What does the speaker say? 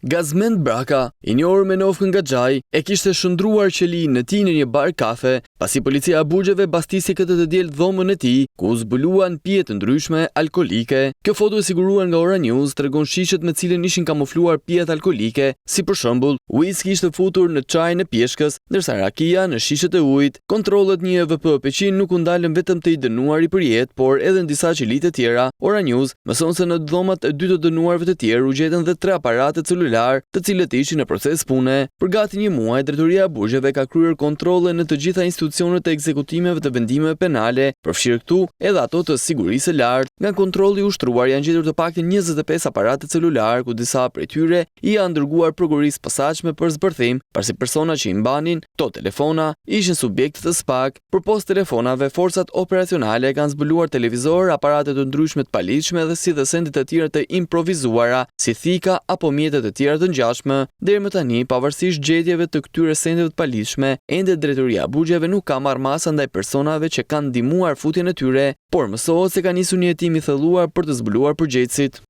Gazmend Braka, I njohur me nofkën nga Xhai, e kishte shndruar qelinë e tij në një bar kafe, pasi policia e Burgjeve bastisi këtë të diel dhomën e tij, ku u zbuluan pije të ndryshme alkolike. Kjo foto e siguruar nga Ora News tregon shishet me cilën ishin kamufluar pijet alkolike, si për shembull, whisky ishte futur në çajin e pjeshkës, ndërsa rakia në shishet e ujit. Kontrollet një EVP Peqin nuk u ndalën vetëm te I dënuari për jetë, por edhe në disa qeli të tjera. Ora News mëson se në dhomat e dy të dënuarve të tjerë u gjetën dhe 3 aparate celular, të cilët ishin në proces pune. Për gati një muaj, Drejtoria e Burgjeve ka kryer kontrolle në të gjitha institucionet e ekzekutimeve të vendimeve penale, përfshirë këtu edhe ato të sigurisë së lartë. Nga kontrolli I ushtruar janë gjetur të paktën 25 aparate celular, ku disa prej tyre I janë dërguar prokurisë posaçme për zbërthim, pasi persona që I mbanin to telefona ishin subjekte të SPAK. Përpos telefonave, forcat operacionale kanë zbuluar televizor, aparate të ndryshme të paligjshme dhe si dhe sende të tjera të improvizuara, si thika apo mjete të tjera të ngjashme. Deri më tani, pavarësisht gjetjeve të këtyre sendeve të paligjshme, ende Drejtoria e Burgjeve nuk ka marrë masa ndaj personave që kanë ndihmuar futjen e tyre, por mësohet se ka nisur një hetim I thelluar për të zbuluar përgjegjësit.